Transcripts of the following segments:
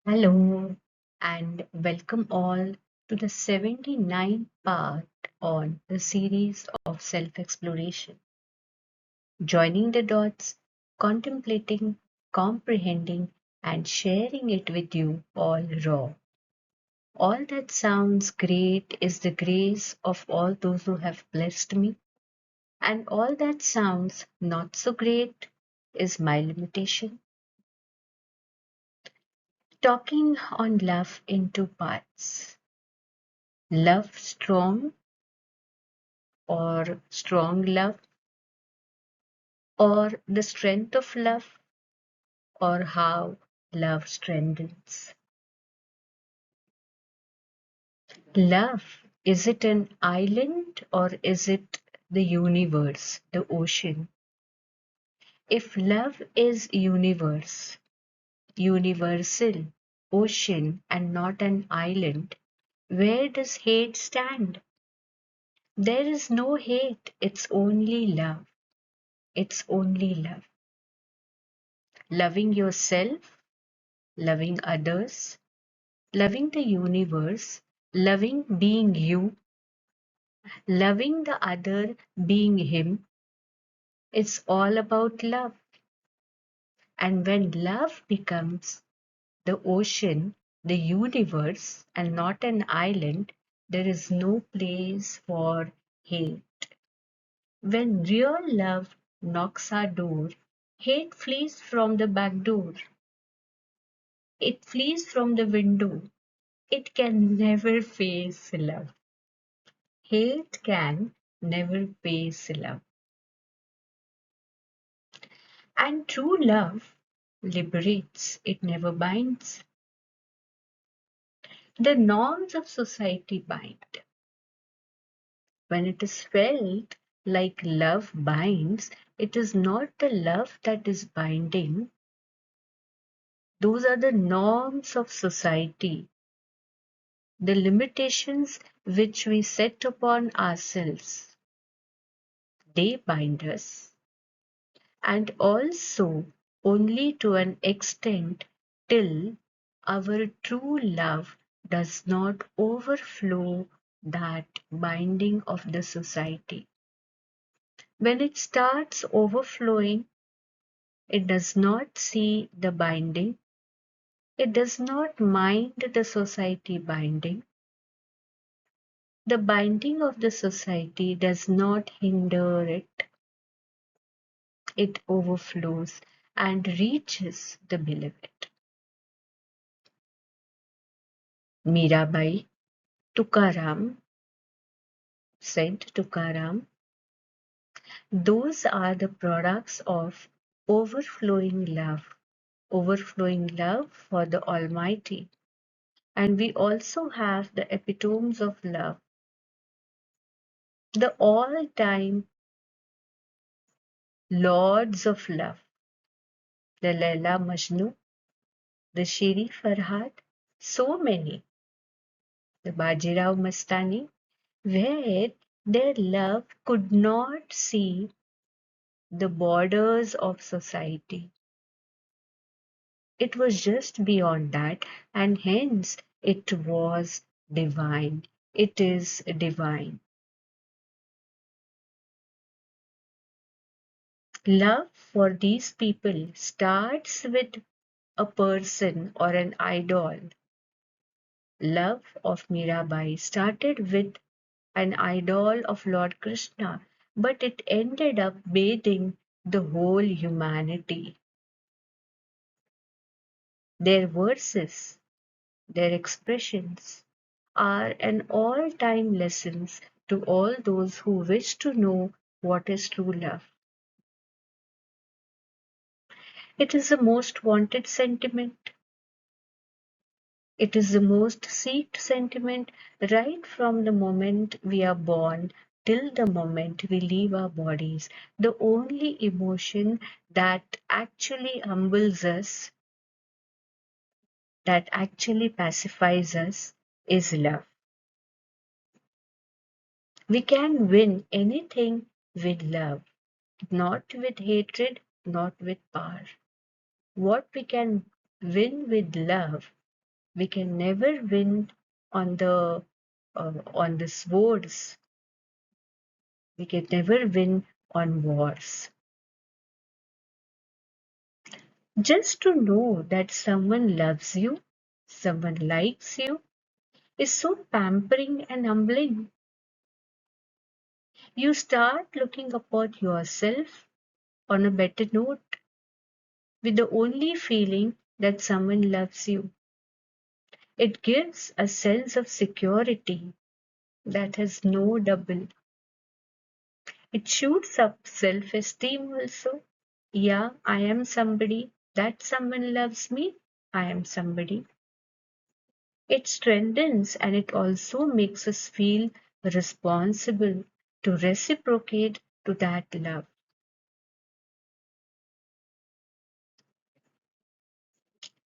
Hello and welcome all to the 79th part on the series of self-exploration. Joining the dots, contemplating, comprehending, and sharing it with you all raw. All that sounds great is the grace of all those who have blessed me, and all that sounds not so great is my limitation. Talking on love in two parts. Love strong or strong love, or the strength of love, or how love strengthens. Love, is it an island or is it the universe, the ocean? If love is universe, universal, ocean, and not an island, where does hate stand? There is no hate, it's only love. It's only love. Loving yourself, loving others, loving the universe, loving being you, loving the other being him. It's all about love. And when love becomes the ocean, the universe, and not an island, there is no place for hate. When real love knocks our door, hate flees from the back door. It flees from the window. It can never face love. Hate can never face love. And true love liberates, it never binds. The norms of society bind. When it is felt like love binds, it is not the love that is binding. Those are the norms of society, the limitations which we set upon ourselves. They bind us. And also only to an extent till our true love does not overflow that binding of the society. When it starts overflowing, it does not see the binding, it does not mind the society binding. The binding of the society does not hinder it, it overflows and reaches the beloved. Mirabai, Tukaram said, Tukaram, those are the products of overflowing love for the Almighty. And we also have the epitomes of love, the all-time lords of love, the Laila Majnu, the Shiri Farhad, so many, the Bajirao Mastani, where their love could not see the borders of society. It was just beyond that, and hence it was divine. It is divine. Love for these people starts with a person or an idol. Love of Mirabai started with an idol of Lord Krishna, but it ended up bathing the whole humanity. Their verses, their expressions are an all-time lessons to all those who wish to know what is true love. It is the most wanted sentiment. It is the most seeked sentiment right from the moment we are born till the moment we leave our bodies. The only emotion that actually humbles us, that actually pacifies us, is love. We can win anything with love, not with hatred, not with power. What we can win with love We can never win on the swords. We can never win on wars. Just to know that someone loves you, someone likes you, is so pampering and humbling. You start looking upon yourself on a better note with the only feeling that someone loves you. It gives a sense of security that has no double. It shoots up self esteem also. Yeah, I am somebody. That someone loves me. I am somebody. It strengthens and it also makes us feel responsible to reciprocate to that love.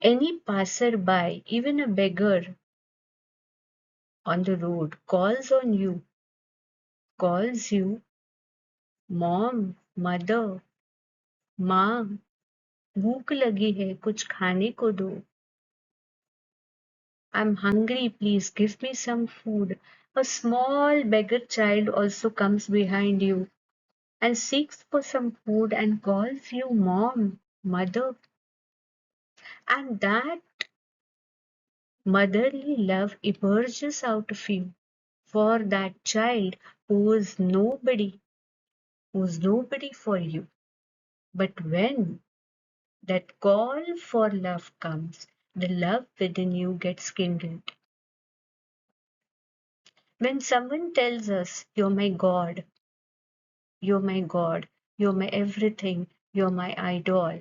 Any passerby, even a beggar on the road, calls you mom, mother, माँ, भूख लगी है, कुछ खाने को दो. I'm hungry, please give me some food. A small beggar child also comes behind you and seeks for some food and calls you mom, mother. And that motherly love emerges out of you for that child who is nobody for you. But when that call for love comes, the love within you gets kindled. When someone tells us, you're my God, you're my God, you're my everything, you're my idol,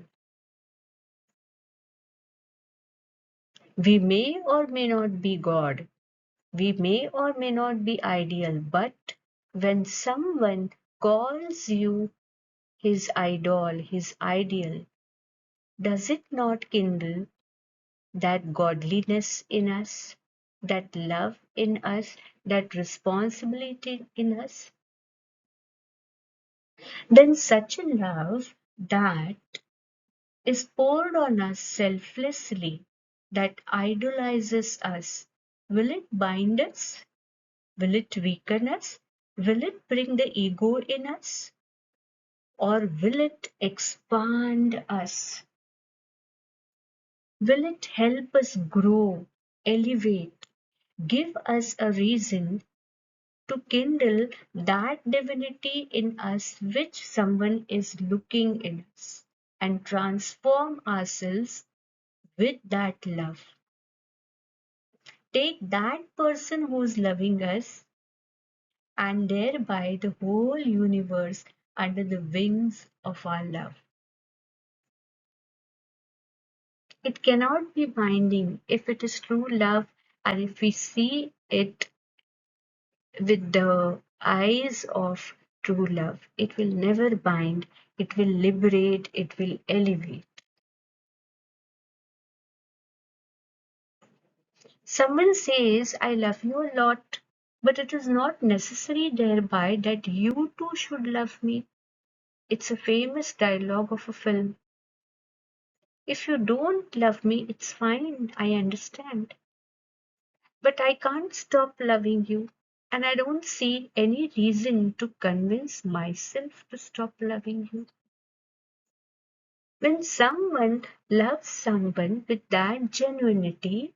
we may or may not be God, we may or may not be ideal, but when someone calls you his idol, his ideal, does it not kindle that godliness in us, that love in us, that responsibility in us? Then such a love that is poured on us selflessly, that idolizes us, will it bind us? Will it weaken us? Will it bring the ego in us? Or will it expand us? Will it help us grow, elevate, give us a reason to kindle that divinity in us which someone is looking in us and transform ourselves with that love? Take that person who's loving us and thereby the whole universe under the wings of our love. It cannot be binding if it is true love and if we see it with the eyes of true love. It will never bind, it will liberate, it will elevate. Someone says, I love you a lot, but it is not necessary thereby that you too should love me. It's a famous dialogue of a film. If you don't love me, it's fine, I understand. But I can't stop loving you, and I don't see any reason to convince myself to stop loving you. When someone loves someone with that genuinity,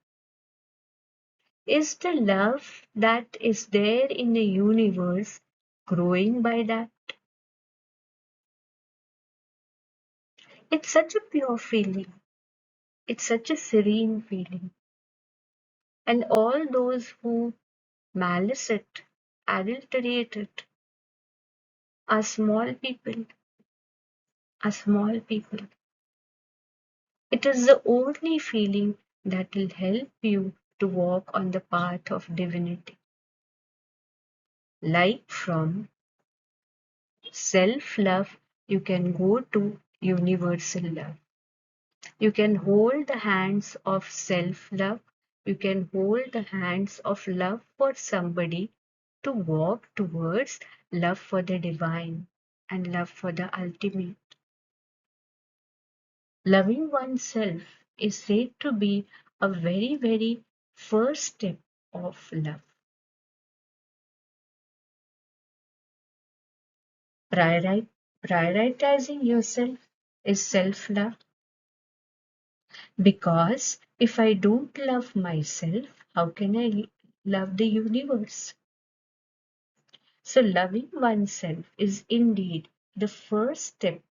is the love that is there in the universe growing by that? It's such a pure feeling. It's such a serene feeling. And all those who malice it, adulterate it, are small people, are small people. It is the only feeling that will help you to walk on the path of divinity. Like from self-love, you can go to universal love. You can hold the hands of self-love. You can hold the hands of love for somebody to walk towards love for the divine and love for the ultimate. Loving oneself is said to be a very, very first step of love. Prioritizing yourself is self-love, because if I don't love myself, how can I love the universe? So loving oneself is indeed the first step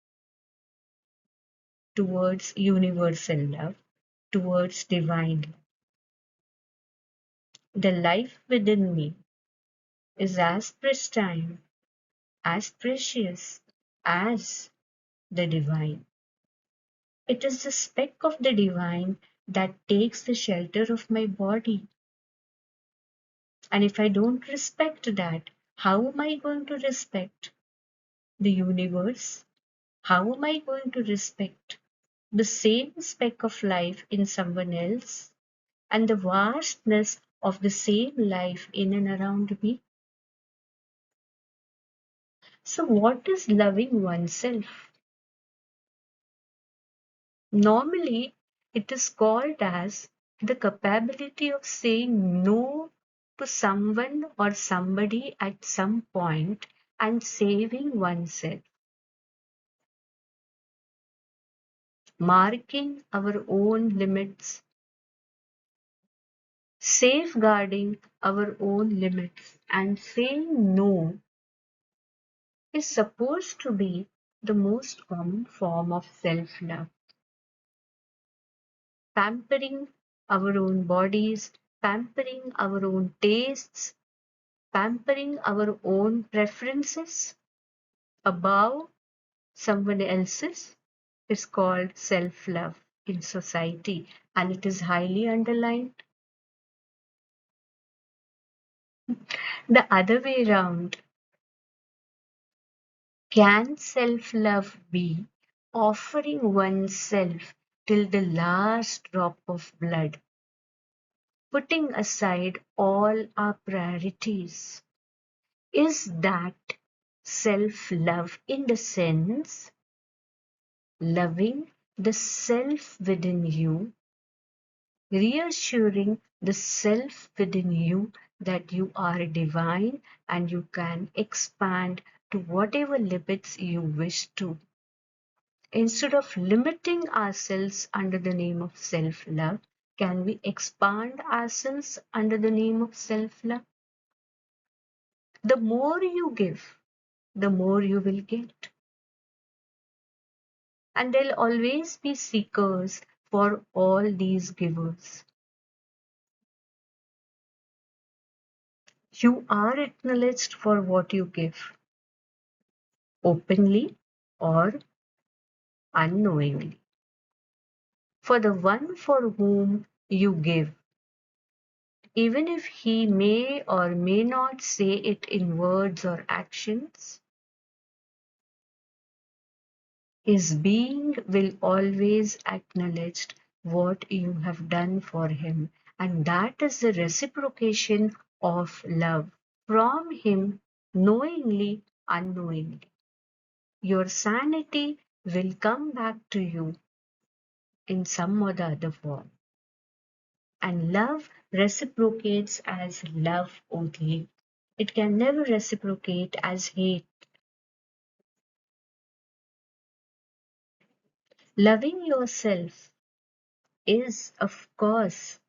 towards universal love, towards divine love. The life within me is as pristine, as precious as the divine. It is the speck of the divine that takes the shelter of my body. And if I don't respect that, how am I going to respect the universe? How am I going to respect the same speck of life in someone else and the vastness of the same life in and around me? So, what is loving oneself? Normally, it is called as the capability of saying no to someone or somebody at some point and saving oneself, marking our own limits, safeguarding our own limits, and saying no is supposed to be the most common form of self-love. Pampering our own bodies, pampering our own tastes, pampering our own preferences above someone else's is called self-love in society, and it is highly underlined. The other way around, can self-love be offering oneself till the last drop of blood, putting aside all our priorities? Is that self-love in the sense loving the self within you, reassuring the self within you that you are divine and you can expand to whatever limits you wish to? Instead of limiting ourselves under the name of self-love, can we expand ourselves under the name of self-love? The more you give, the more you will get. And there'll always be seekers for all these givers. You are acknowledged for what you give, openly or unknowingly. For the one for whom you give, even if he may or may not say it in words or actions, his being will always acknowledge what you have done for him, and that is the reciprocation of love from him, knowingly, unknowingly. Your sanity will come back to you in some or the other form. And love reciprocates as love only. It can never reciprocate as hate. Loving yourself is, of course,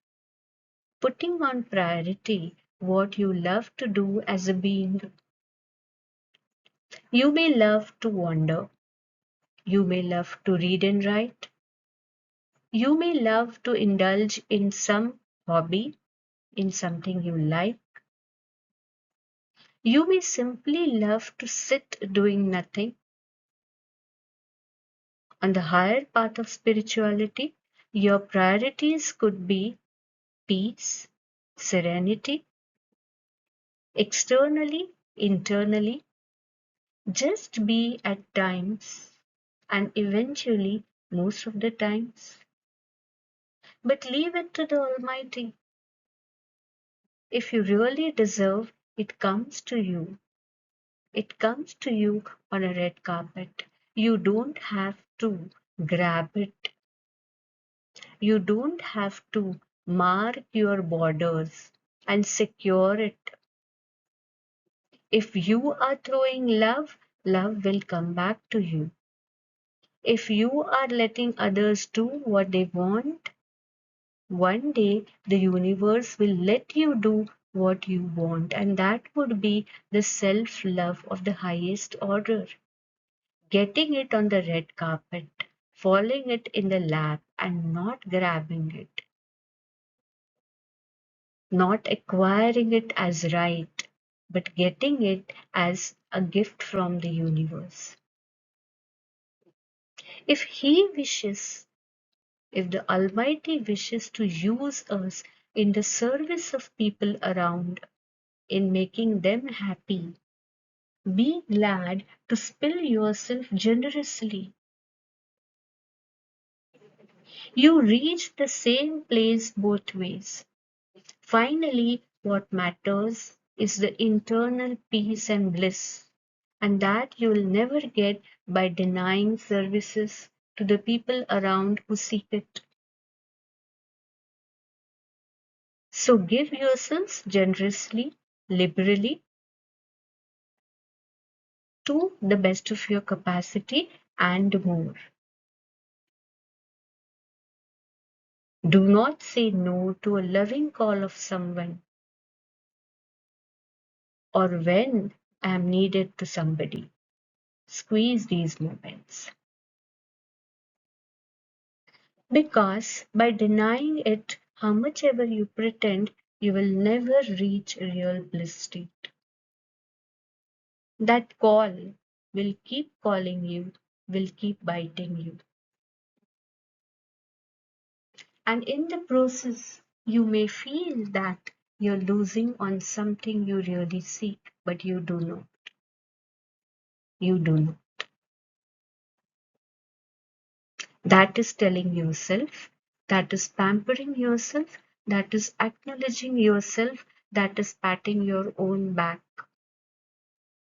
putting on priority what you love to do as a being. You may love to wander. You may love to read and write. You may love to indulge in some hobby, in something you like. You may simply love to sit doing nothing. On the higher path of spirituality, your priorities could be peace, serenity, externally, internally, just be at times, and eventually, most of the times. But leave it to the Almighty. If you really deserve, it comes to you. It comes to you on a red carpet. You don't have to grab it. You don't have to mark your borders, and secure it. If you are throwing love, love will come back to you. If you are letting others do what they want, one day the universe will let you do what you want, and that would be the self love of the highest order. Getting it on the red carpet, falling it in the lap, and not grabbing it, not acquiring it as right, but getting it as a gift from the universe. If He wishes, if the Almighty wishes to use us in the service of people around, in making them happy, be glad to spill yourself generously. You reach the same place both ways. Finally, what matters is the internal peace and bliss, and that you will never get by denying services to the people around who seek it. So give yourselves generously, liberally, to the best of your capacity and more. Do not say no to a loving call of someone, or when I am needed to somebody. Squeeze these moments. Because by denying it, how much ever you pretend, you will never reach real bliss state. That call will keep calling you, will keep biting you. And in the process, you may feel that you're losing on something you really seek, but you do not. You do not. That is telling yourself, that is pampering yourself, that is acknowledging yourself, that is patting your own back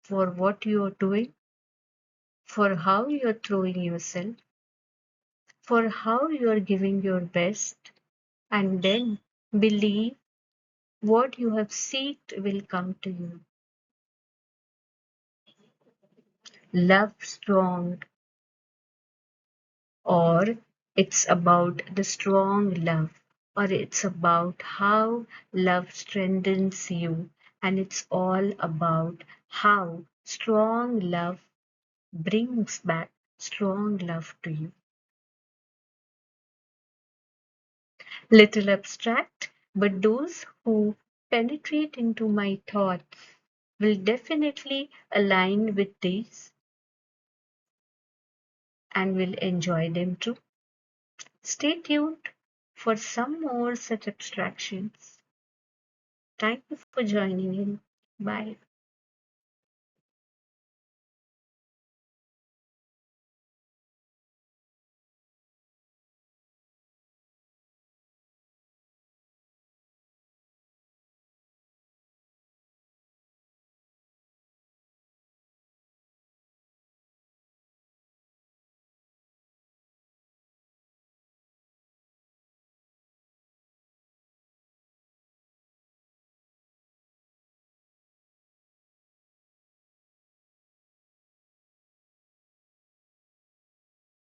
for what you are doing, for how you are throwing yourself, for how you are giving your best, and then believe what you have sought will come to you. Love strong, or it's about the strong love, or it's about how love strengthens you, and it's all about how strong love brings back strong love to you. Little abstract, but those who penetrate into my thoughts will definitely align with these and will enjoy them too. Stay tuned for some more such abstractions. Thank you for joining in. Bye.